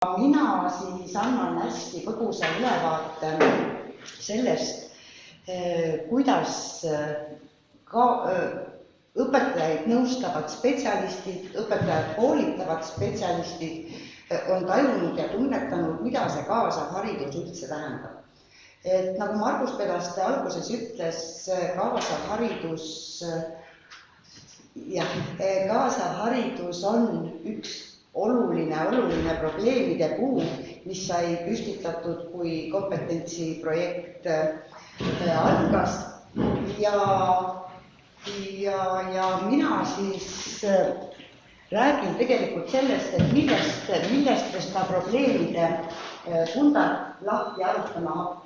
Mina siis annan hästi põgusa ülevaate sellest, kuidas ka õpetajaid nõustavad spetsialistid, õpetajad koolitavad spetsialistid on tajunud ja tunnetanud, mida see kaasav haridus üldse tähendab. Et nagu Margus Pedaste alguses ütles, kaasav haridus on üks oluline probleemide puu, mis sai püstitatud, kui kompetentsiprojekt algas. Ja mina siis räägin tegelikult sellest, et millest me seda probleemide pundat lahti arutama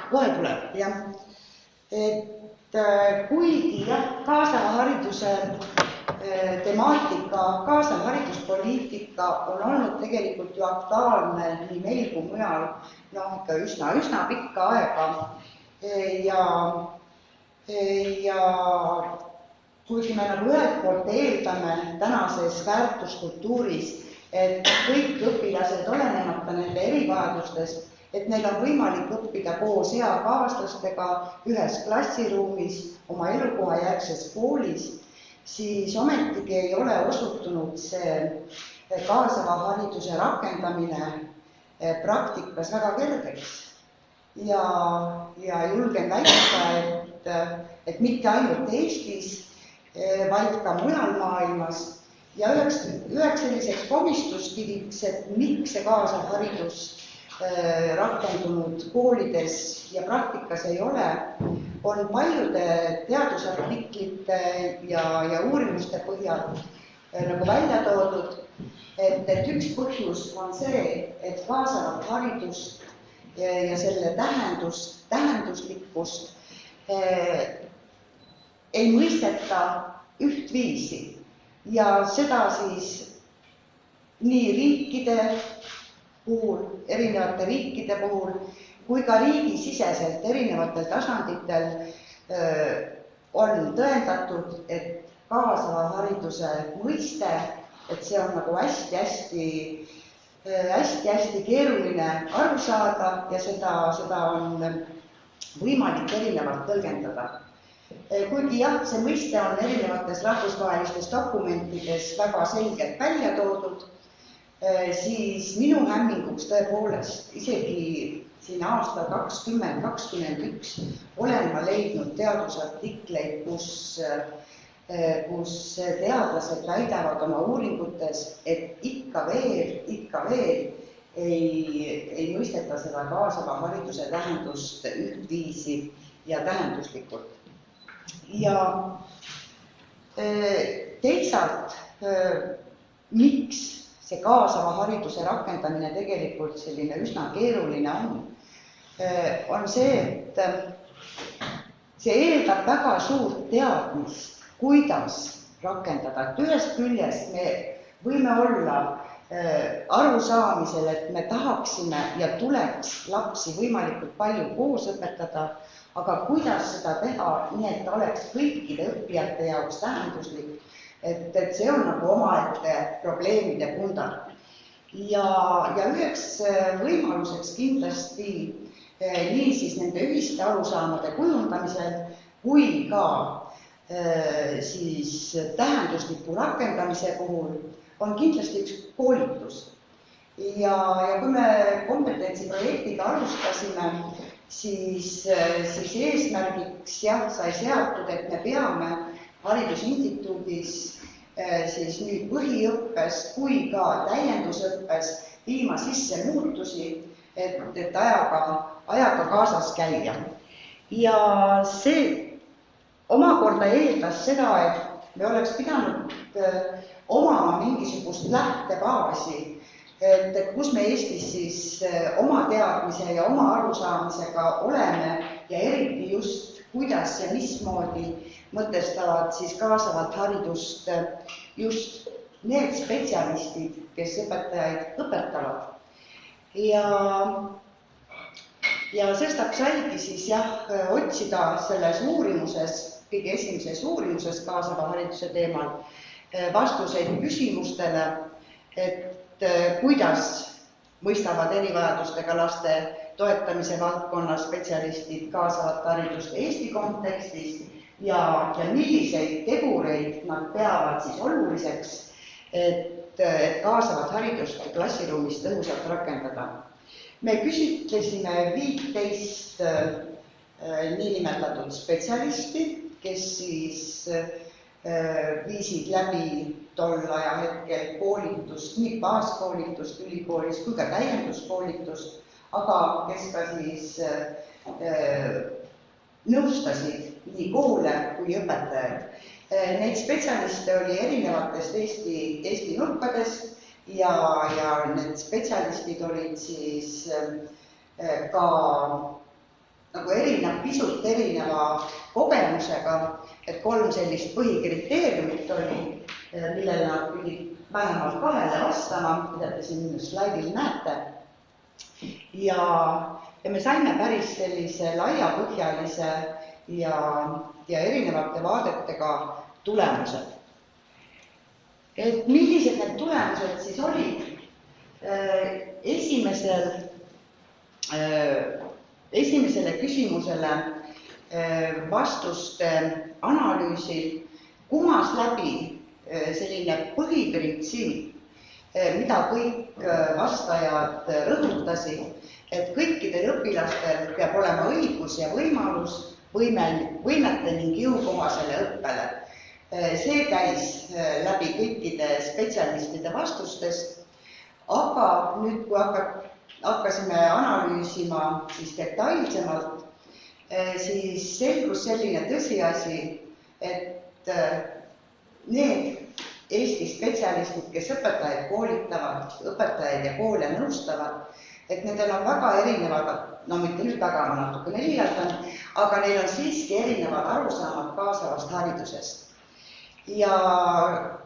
kohe tuleb, jah. Et kuigi kaasava hariduse temaatika, kaasav hariduspoliitika on olnud tegelikult ju aktuaalne nii meil kui mujal ikka üsna pikka aega. Ja kuigi me nagu ühelt poolt eeldame tänases väärtuskultuuris, et kõik õpilased olenemata nende erivajadustest, et neil on võimalik õppida koos eakaaslastega ühes klassiruumis oma elukoha järgses koolis, siis ometigi ei ole osutunud see kaasava hariduse rakendamine praktikas väga kergeks. Ja julgen väita, et mitte ainult Eestis, vaid ka mujal maailmas. Ja üheks selliseks komistuskiviks, et miks see kaasav haridus rakendunud koolides ja praktikas ei ole, on paljude teadusartiklite ja uurimuste põhjal nagu välja toodud, et üks põhjus on see, et kaasavat haridust ja selle tähenduslikkust ei mõisteta ühtviisi ja seda siis nii erinevate riikide puhul, kui ka riigisiseselt erinevatel tasanditel on tõendatud, et kaasava hariduse mõiste, et see on nagu hästi keeruline aru saada ja seda on võimalik erinevalt tõlgendada. Kuigi jah, see mõiste on erinevates rahvusvahelistes dokumentides väga selgelt välja toodud, siis minu hämminguks tõepoolest isegi siin aastal 2021 olen ma leidnud teadusartikleid, kus teadlased väidavad oma uuringutes, et ikka veel ei mõisteta seda kaasava hariduse tähendust ühtviisi ja tähenduslikult. Ja teisalt, miks see kaasava hariduse rakendamine tegelikult selline üsna keeruline on see, et see eeldab väga suurt teadmist, kuidas rakendada. Et ühest küljest me võime olla arusaamisel, et me tahaksime ja tuleks lapsi võimalikult palju koos õpetada, aga kuidas seda teha nii, et ta oleks kõikide õppijate jaoks tähenduslik, et see on nagu omaette probleemide pundat. Ja üheks võimaluseks kindlasti nii siis nende ühiste arusaamade kujundamisel kui ka siis tähendusliku rakendamise puhul on kindlasti üks koolitus. Ja kui me kompetentsiprojektiga alustasime, siis eesmärgiks sai seatud, et me peame Haridusinstituudis siis nii põhiõppes kui ka täiendusõppes viima sisse muutusi, et ajaga kaasas käia. Ja see omakorda eeldas seda, et me oleks pidanud omama mingisugust lähtebaasi, et kus me Eestis siis oma teadmise ja oma arusaamisega oleme ja eriti just kuidas ja mismoodi mõtestavad siis kaasavat haridust just need spetsialistid, kes õpetajaid õpetavad. Ja sestap saigi siis otsida selles uurimuses, kõige esimeses uurimuses kaasava hariduse teemal, vastuseid küsimustele, et kuidas mõistavad erivajadustega laste toetamise valdkonna spetsialistid kaasavat haridust Eesti kontekstis ja milliseid tegureid nad peavad siis oluliseks, et kaasavat haridust klassiruumis tõhusalt rakendada. Me küsitlesime 15 niinimetatud spetsialisti, kes siis viisid läbi tol ajahetkel koolitust, nii baaskoolitust ülikoolis kui ka täienduskoolitust, aga kes ka siis nõustasid nii koole kui õpetajaid. Neid spetsialiste oli erinevatest Eesti nurkadest ja need spetsialistid olid siis ka nagu pisut erineva kogemusega, et 3 sellist põhikriteeriumit oli, millele nad pidid vähemalt 2 vastama, mida te siin slaidil näete. Ja me saime päris sellise laiapõhjalise ja erinevate vaadetega tulemused. Et millised need tulemused siis olid? Esimesele küsimusele vastuste analüüsil kumas läbi selline põhiprintsiip, mida kõik vastajad rõhutasid, et kõikidel õpilastel peab olema õigus ja võimalus võimete ning jõukohasele õppele. See käis läbi kõikide spetsialistide vastustest, aga nüüd, kui hakkasime analüüsima siis detailsemalt, siis selgus selline tõsiasi, et need Eesti spetsialistid, kes õpetajaid koolitavad, õpetajaid ja koole nõustavad, et nendel on väga erinevad, no mitte nüüd väga, ma natukene liialdan, aga neil on siiski erinevad arusaamad kaasavast haridusest. Ja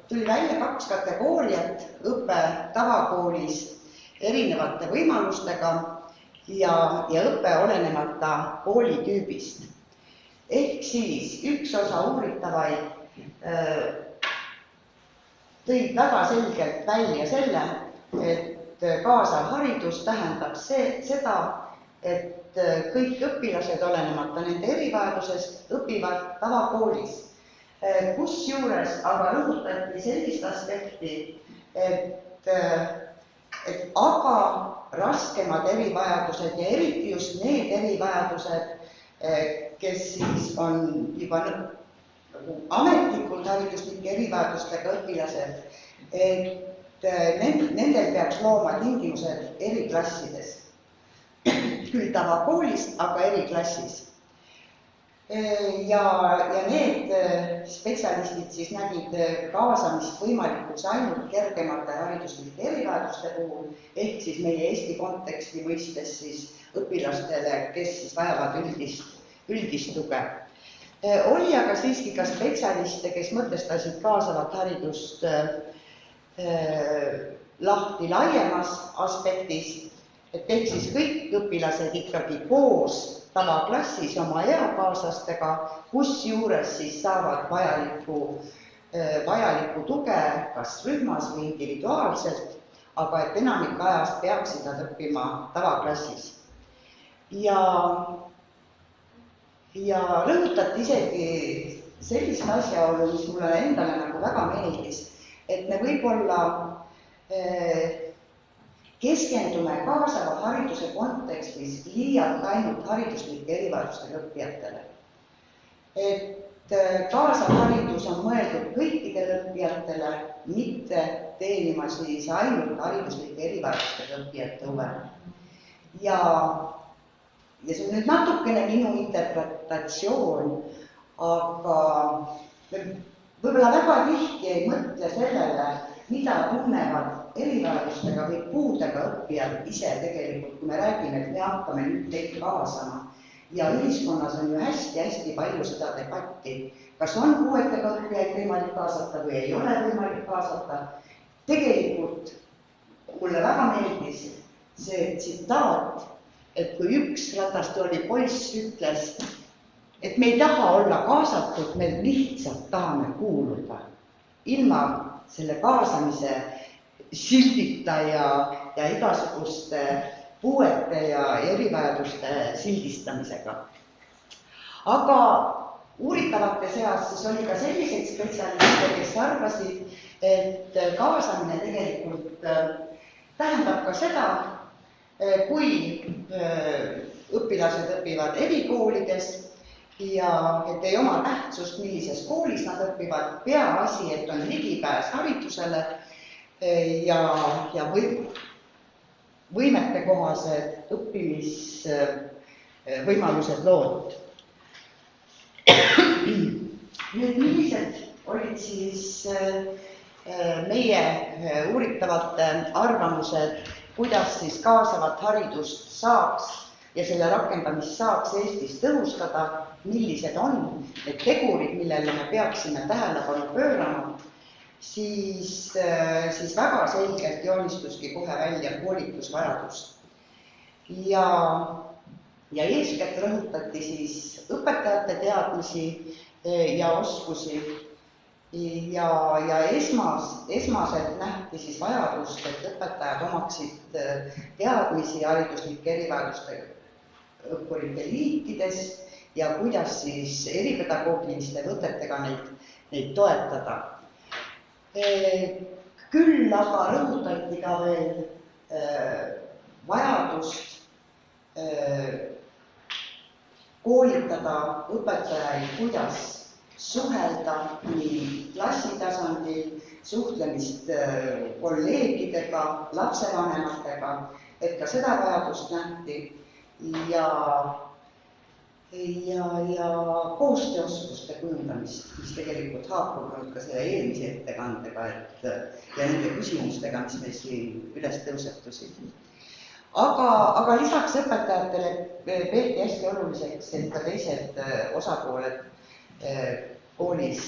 tuli välja 2 kategooriat õppe tavakoolis erinevate võimalustega ja õppe olenemata koolitüübist. Ehk siis üks osa uuritavaid tõid väga selgelt välja selle, et kaasav haridus tähendab seda, et kõik õpilased olenemata nende erivajadusest õpivad tavakoolis. Kusjuures aga rõhutati sellist aspekti, et aga raskemad erivajadused ja eriti just need erivajadused, kes siis on juba ametlikult hariduslike erivajadustega õpilased, et nendel peaks looma tingimused eriklassides. Küll tavakoolis, aga eriklassis. Ja need spetsialistid siis nägid kaasamist võimalikuks ainult kergemate hariduslike erivajaduste puhul, ehk siis meie Eesti konteksti mõistes siis õpilastele, kes siis vajavad üldist tuge. Oli aga siiski ka spetsialiste, kes mõtestasid kaasavat haridust lahti laiemas aspektis, et ehk siis kõik õpilased ikkagi koos tavaklassis oma eakaaslastega, kus juures siis saavad vajalikku tuge kas rühmas või individuaalselt, aga et enamik ajast peaksid nad õppima tavaklassis. Ja rõhutati isegi sellist asjaolu, mis mulle endale nagu väga meeldis, et me võib-olla keskendume kaasava hariduse kontekstis liialt ainult hariduslike erivajadustega õppijatele. Et kaasav haridus on mõeldud kõikidele õppijatele, mitte teenima siis ainult hariduslike erivajadustega õppijate huve. Ja see on nüüd natukene minu interpretatsioon, aga võib-olla väga tihti ei mõtle sellele, mida tunnevad erivajadustega või puudega õppijad ise tegelikult, kui me räägime, et me hakkame nüüd teid kaasama. Ja ühiskonnas on ju hästi palju seda debatti, kas on puuetega õppijaid võimalik kaasata või ei ole võimalik kaasata. Tegelikult mulle väga meeldis see tsitaat, et kui üks ratastooli poiss ütles, et me ei taha olla kaasatud, me lihtsalt tahame kuuluda. ilma selle kaasamise sildita ja igasuguste puuete ja erivajaduste sildistamisega. Aga uuritavate seas siis oli ka selliseid spetsialiste, kes arvasid, et kaasamine tegelikult tähendab ka seda, kui õpilased õpivad erikoolides ja et ei oma tähtsust, millises koolis nad õpivad, peaasi, et on ligipääs haridusele ja võimetekohased õppimisvõimalused loodud. Nüüd, millised olid siis meie uuritavate arvamused, kuidas siis kaasavat haridust saaks ja selle rakendamist saaks Eestis tõhustada, millised on need tegurid, millele me peaksime tähelepanu pöörama, siis väga selgelt joonistuski kohe välja koolitusvajadus. Ja eeskätt rõhutati siis õpetajate teadmisi ja oskusi ja esmaselt nähti siis vajadust, et õpetajad omaksid teadmisi hariduslike erivajadustega õppurite liikides ja kuidas siis eripedagoogiliste võtetega neid toetada. Küll aga rõhutati ka veel vajadust koolitada õpetajaid, kuidas suhelda nii klassitasandil, suhtlemist kolleegidega, lapsevanematega, et ka seda vajadust nähti ja koostööoskuste kujundamist, mis tegelikult haakub ka selle eelmise ettekandega ja nende küsimustega, mis meil siin üles tõusetusid. Aga lisaks õpetajatele peeti hästi oluliseks, et ka teised osapooled koolis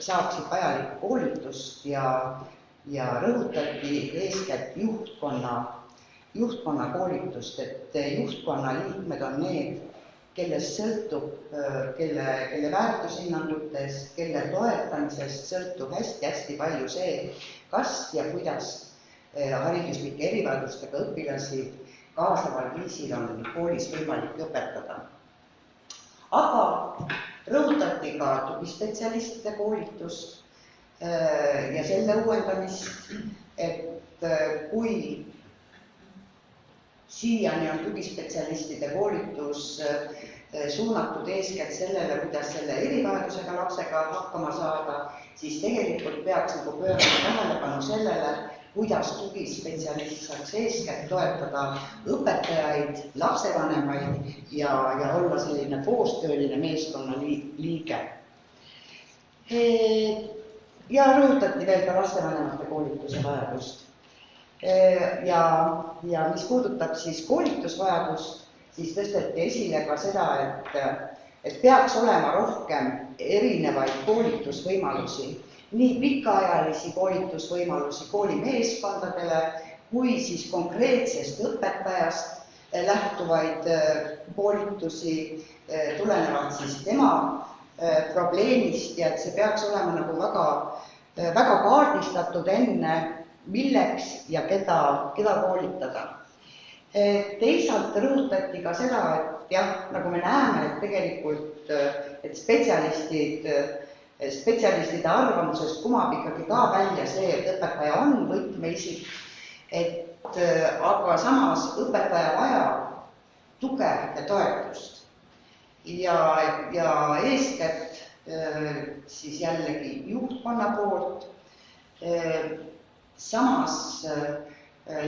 saaksid vajalikku koolitust ja rõhutati eeskätt juhtkonna koolitust, et juhtkonna liikmed on need, kellest sõltub, kelle väärtushinnangutest, kelle toetamisest sõltub hästi palju see, kas ja kuidas hariduslike erivajadustega õpilasi kaasaval viisil on koolis võimalik õpetada. Aga rõhutati ka tugispetsialistide koolitust ja selle uuendamist, et kui siiani on tugispetsialistide koolitus suunatud eeskätt sellele, kuidas selle erivajadusega lapsega hakkama saada, siis tegelikult peaks pöörama tähelepanu sellele, kuidas tugispetsialist saaks eeskätt toetada õpetajaid, lapsevanemaid ja olla selline koostööline meeskonna liige. Ja rõhutati veel ka lastevanemate koolituse vajadust. Ja mis puudutab siis koolitusvajadust, siis tõsteti esile ka seda, et peaks olema rohkem erinevaid koolitusvõimalusi, nii pikaajalisi koolitusvõimalusi koolimeeskondadele, kui siis konkreetsest õpetajast lähtuvaid koolitusi tulenevalt siis tema probleemist ja et see peaks olema nagu väga kaardistatud enne, milleks ja keda koolitada. Teisalt rõhutati ka seda, et jah, nagu me näeme, et tegelikult et spetsialistide arvamusest kumab ikkagi ka välja see, et õpetaja on võtmeisik, aga samas õpetaja vajab tuge ja toetust. Ja eeskätt siis jällegi juhtkonna poolt. Samas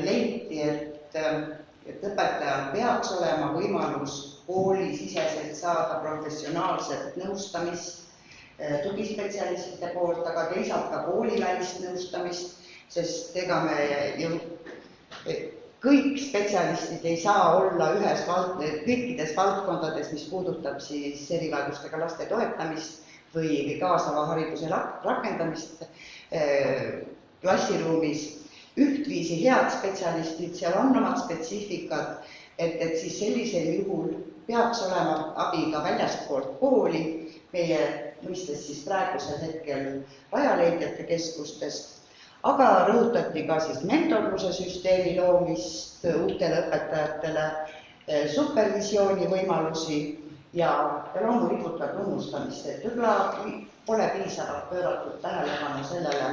leiti, et õpetajal peaks olema võimalus koolisiseselt saada professionaalset nõustamist tugispetsialistide poolt, aga teisalt ka koolivälist nõustamist, sest ega me ju kõik spetsialistid ei saa olla kõikides valdkondades, mis puudutab siis erivajadustega laste toetamist või kaasava hariduse rakendamist klassiruumis. Ühtviisi head spetsialistid, seal on omad spetsiifikad, et siis sellisel juhul peaks olema abi ka väljastpoolt kooli. Meie mõistes siis praegusel hetkel Rajaleidjate keskustest, aga rõhutati ka siis mentorluse süsteemi loomist uutele õpetajatele, supervisiooni võimalusi ja loomulikult ka tunnustamist, et võib-olla pole piisavalt pööratud tähelepanu sellele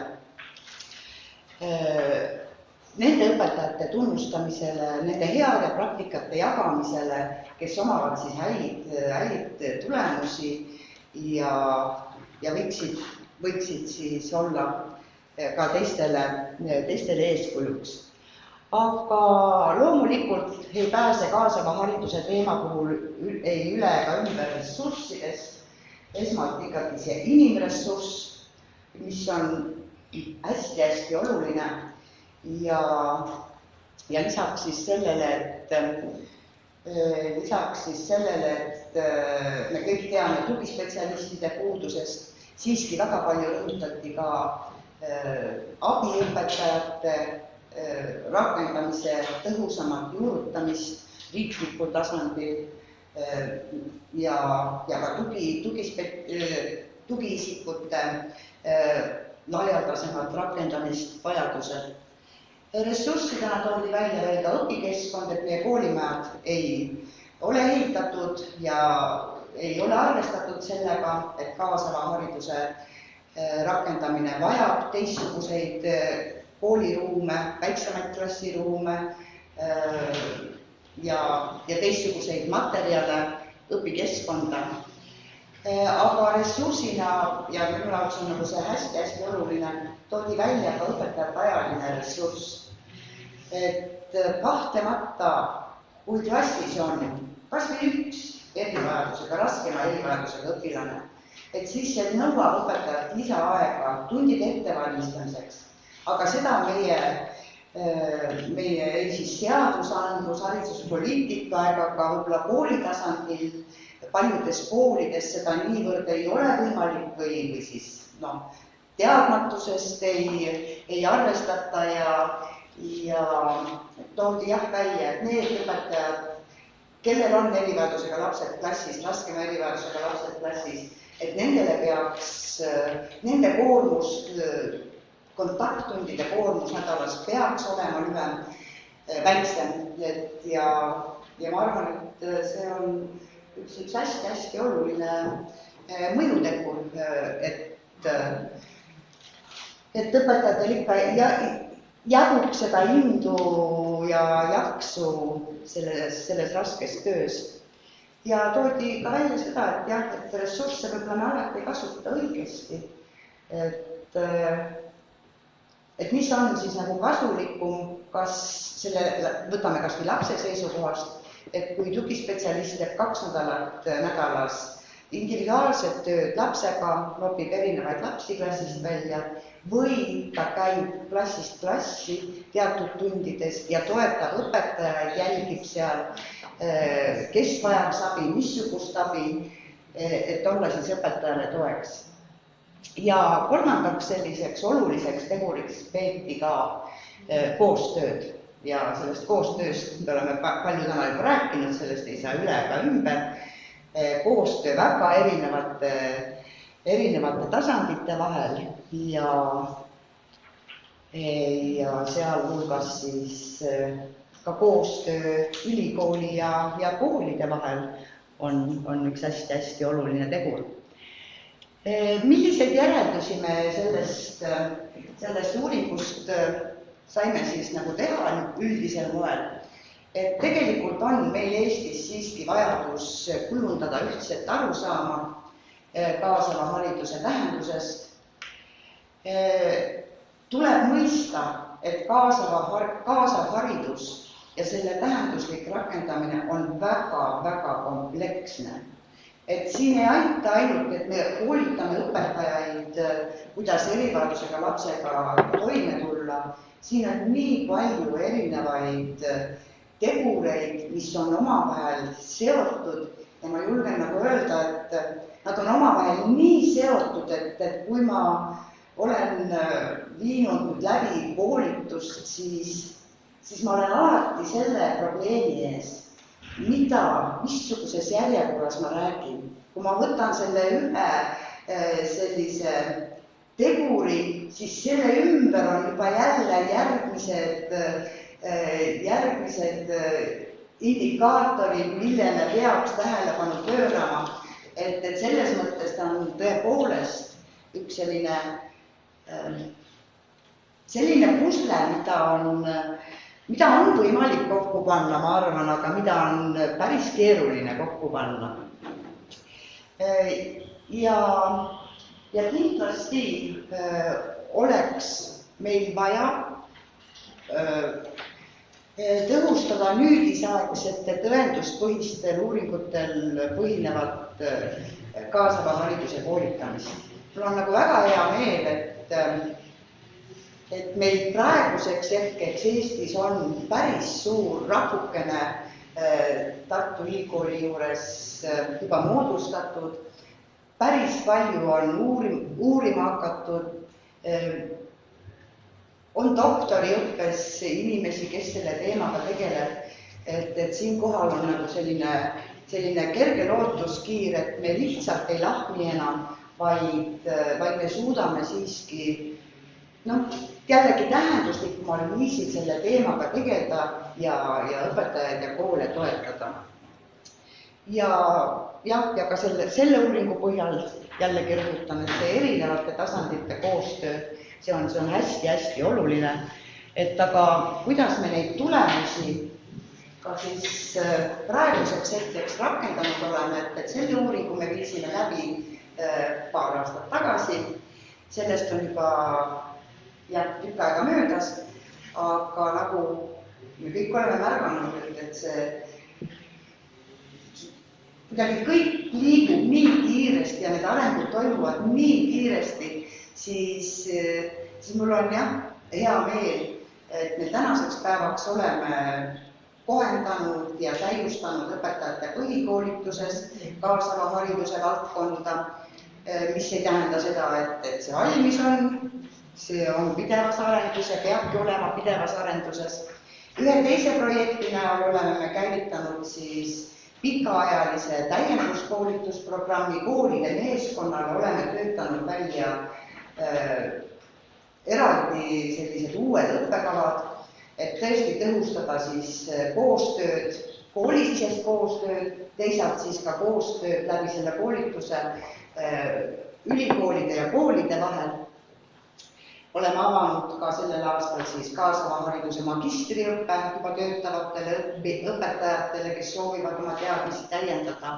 nende õpetajate tunnustamisele, nende heade praktikate jagamisele, kes omavad siis häid tulemusi ja võiksid siis olla ka teistele eeskujuks. Aga loomulikult ei pääse kaasava hariduse teema puhul ei üle ega ümber ressurssidest. Esmalt ikkagi see inimressurss, mis on hästi oluline ja lisaks siis sellele, et me kõik teame tugispetsialistide puudusest, siiski väga palju rõhutati ka abiõpetajate rakendamise tõhusamat juurutamist riiklikul tasandil ja ka tugiisikute laialdasemat rakendamist vajadusel. Ressurssidena toodi välja veel ka õpikeskkond, et meie koolimajad ei ole ehitatud ja ei ole arvestatud sellega, et kaasava hariduse rakendamine vajab teistsuguseid kooliruume, väiksemaid klassiruume ja teistsuguseid materjale, õpikeskkonda. Aga ressursina, ja minu jaoks on nagu see hästi oluline, toodi välja ka õpetajate ajaline ressurss. Et kahtlemata, kui klassis on kas või üks erivajadusega, raskema erivajadusega õpilane, et siis see nõuab õpetajalt lisaaega tundide ettevalmistamiseks. Aga seda meie siis seadusandlus, hariduspoliitika ega ka võib-olla koolitasandil paljudes koolides seda niivõrd ei ole võimalik või siis teadmatusest ei arvestata ja toodi välja, et need õpetajad, kellel on erivajadusega lapsed klassis, raskema erivajadusega lapsed klassis, et nendele peaks, nende koormus, kontakttundide koormus nädalas peaks olema lühem, väiksem. Ja ma arvan, et see on üks hästi oluline mõjutegur, et õpetajatel ikka jagub seda indu ja jaksu selles raskes töös. Ja toodi ka välja seda, et ressursse võib-olla me alati ei kasuta õigesti. Et mis on siis nagu kasulikum, võtame kas või lapse seisukohast, et kui tugispetsialist teeb 2 nädalat nädalas individuaalset tööd lapsega, nopib erinevaid lapsi klassist välja või ta käib klassist klassi teatud tundidest ja toetab õpetajaid, jälgib seal, kes vajab abi, missugust abi, et olla siis õpetajale toeks. Ja kolmandaks selliseks oluliseks teguriks peeti ka koostööd. Ja sellest koostööst me oleme palju täna juba rääkinud, sellest ei saa üle ega ümber. Koostöö väga erinevate tasandite vahel ja sealhulgas siis ka koostöö ülikooli ja koolide vahel on üks hästi oluline tegur. Milliseid järeldusi me sellest uuringust saime siis nagu teha üldisel moel, et tegelikult on meil Eestis siiski vajadus kujundada ühtset arusaama kaasava hariduse tähendusest. Tuleb mõista, et kaasav haridus ja selle tähenduslik rakendamine on väga kompleksne. Et siin ei aita ainult, et me koolitame õpetajaid, kuidas erivajadusega lapsega toime tulla. Siin on nii palju erinevaid tegureid, mis on omavahel seotud ja ma julgen nagu öelda, et nad on omavahel nii seotud, et kui ma olen viinud läbi koolitust, siis ma olen alati selle probleemi ees, missuguses järjekorras ma räägin. Kui ma võtan selle ühe sellise teguri, siis selle ümber on juba jälle järgmised indikaatorid, millele peaks tähelepanu pöörama. Et selles mõttes ta on tõepoolest üks selline pusle, mida on võimalik kokku panna, ma arvan, aga mida on päris keeruline kokku panna. Ja kindlasti oleks meil vaja tõhustada nüüdisaegsete tõenduspõhistel uuringutel põhinevat kaasava hariduse koolitamist. Mul on nagu väga hea meel, et meil praeguseks hetkeks Eestis on päris suur rakukene Tartu Ülikooli juures juba moodustatud. Päris palju on uurima hakatud, on doktoriõppes inimesi, kes selle teemaga tegeleb, et siinkohal on nagu selline kerge lootuskiir, et me lihtsalt ei lahmi enam, vaid me suudame siiski jällegi tähenduslikumal viisil selle teemaga tegeleda ja õpetajaid ja koole toetada. Ja ka selle uuringu põhjal jällegi rõhutan, et see erinevate tasandite koostöö, see on hästi-hästi oluline, et aga kuidas me neid tulemusi ka siis praeguseks hetkeks rakendanud oleme, et selle uuringu me viisime läbi paar aastat tagasi, sellest on juba tükk aega möödas, aga nagu me kõik oleme märganud, et see kuidagi kõik liigub nii kiiresti ja need arengud toimuvad nii kiiresti, siis mul on hea meel, et me tänaseks päevaks oleme kohendanud ja täiustanud õpetajate põhikoolituses kaasava hariduse valdkonda, mis ei tähenda seda, et see valmis on, see on pidevas arendus ja peabki olema pidevas arenduses. Ühe teise projekti näol oleme me käivitanud siis pikaajalise täienduskoolitusprogrammi koolide meeskonnale, oleme töötanud välja eraldi sellised uued õppekavad, et tõesti tõhustada siis koostööd, koolisisest koostööd, teisalt siis ka koostööd läbi selle koolituse ülikoolide ja koolide vahel. Oleme avanud ka sellel aastal siis kaasava hariduse magistriõppe juba töötavatele õpetajatele, kes soovivad oma teadmisi täiendada.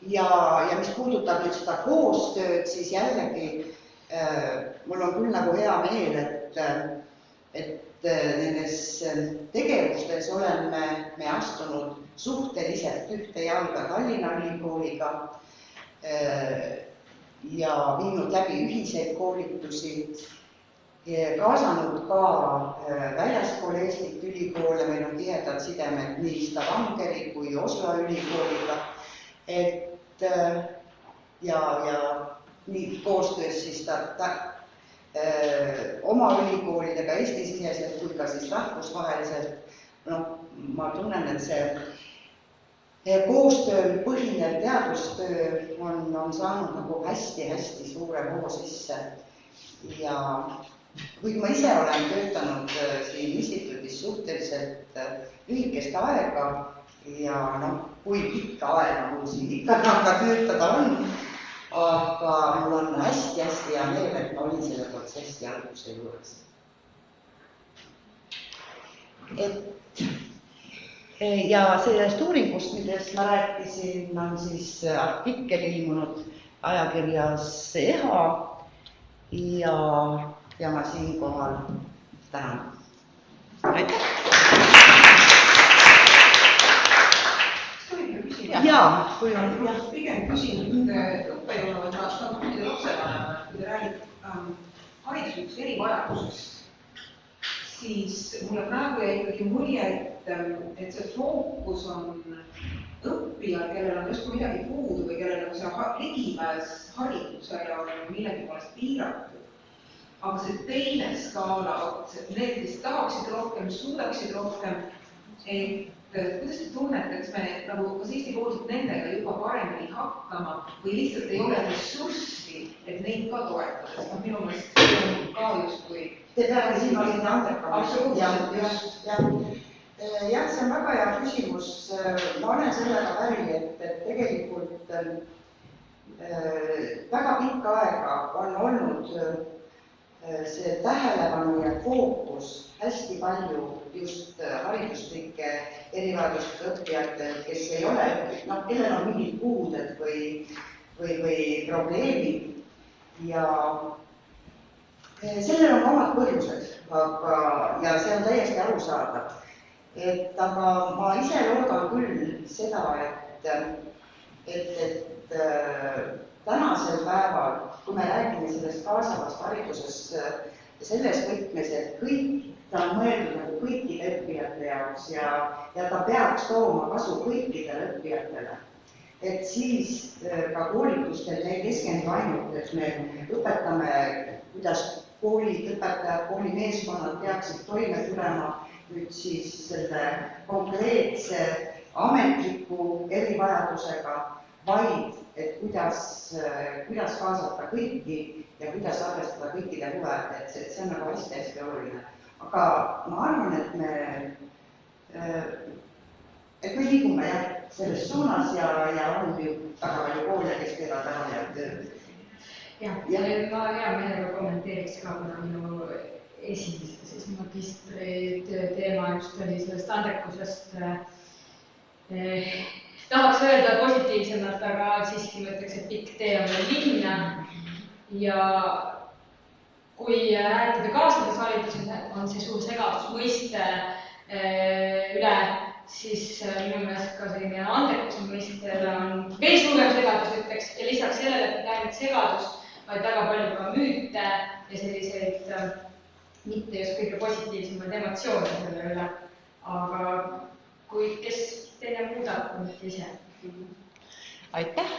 Ja mis puudutab nüüd seda koostööd, siis jällegi mul on küll nagu hea meel, et nendes tegevustes oleme me astunud suhteliselt ühte jalga Tallinna Ülikooliga ja viinud läbi ühiseid koolitusi, kaasanud ka väljaspool Eestit ülikoole, meil on tihedad sidemed nii Stavangeri kui Oslo ülikooliga, ja nii koostöös siis oma ülikoolidega Eesti-siseselt kui ka siis rahvusvaheliselt. Ma tunnen, et see koostööl põhinev teadustöö on saanud nagu hästi-hästi suure hoo sisse ja kuigi ma ise olen töötanud siin instituudis suhteliselt lühikest aega ja kui pikka aega mul siin ikka töötada on, aga mul on hästi-hästi hea meel, et ma olin selle protsessi alguse juures. Ja sellest uuringust, millest ma rääkisin, on siis artikkel ilmunud ajakirjas EHA ja ma siinkohal tänan. Aitäh! Jaa, kui on. Pigem küsin õppejõuna, või lapsevanema, kui te räägite hariduslikust erivajadusest, siis mulle praegu jäi ikkagi mulje, et see fookus on õppijal, kellel on justkui midagi puudu või kellel on see ligipääs haridusele on millegi poolest piiratud. Aga see teine skaala, need, kes tahaksid rohkem, suudaksid rohkem, kuidas te tunnete, kas me nagu, kas Eesti pool saab nendega juba paremini hakkama või lihtsalt ei ole ressurssi, et neid ka toetada, sest minu meelest see on ka justkui. Te peate silmas neid andekamaid. Absoluutselt. Jah, see on väga hea küsimus. Ma olen sellega päri, et tegelikult väga pikka aega on olnud see tähelepanu ja fookus hästi palju just hariduslike erivajadustega õppijatel, kes ei ole, kellel on mingid puuded või probleemid ja sellel on omad põhjused, ja see on täiesti arusaadav. Aga ma ise loodan küll seda, et tänasel päeval, kui me räägime sellest kaasavast haridusest selles võtmes, et ta on mõeldud kõikide õppijate jaoks ja ta peaks tooma kasu kõikidele õppijatele, et siis ka koolitustel ei keskendu ainult, et me õpetame, kuidas koolid, õpetajad, koolimeeskonnad peaksid toime tulema nüüd siis selle konkreetse ametliku erivajadusega, vaid et kuidas kaasata kõiki ja kuidas arvestada kõikide huve, et see on nagu hästi oluline. Aga ma arvan, et me liigume selles suunas ja on ju väga palju koole, kes teevad ära ja tööd. Ma hea meelega kommenteeriks ka, kuna minu esimese magistritöö teema just oli sellest andekusest. Tahaks öelda positiivsemalt, aga siiski ma ütleks, et pikk tee on veel minna. Ja kui rääkida kaasavas hariduses on see suur segadus mõiste üle, siis minu meelest ka selline andekuse mõiste on veel suurem segadus, ütleks, ja lisaks sellele, et mitte ainult segadus, vaid väga palju ka müüte ja selliseid mitte just kõige positiivsemaid emotsioone selle üle. Aga kui kes teine muudab, kui mitte ise. Aitäh!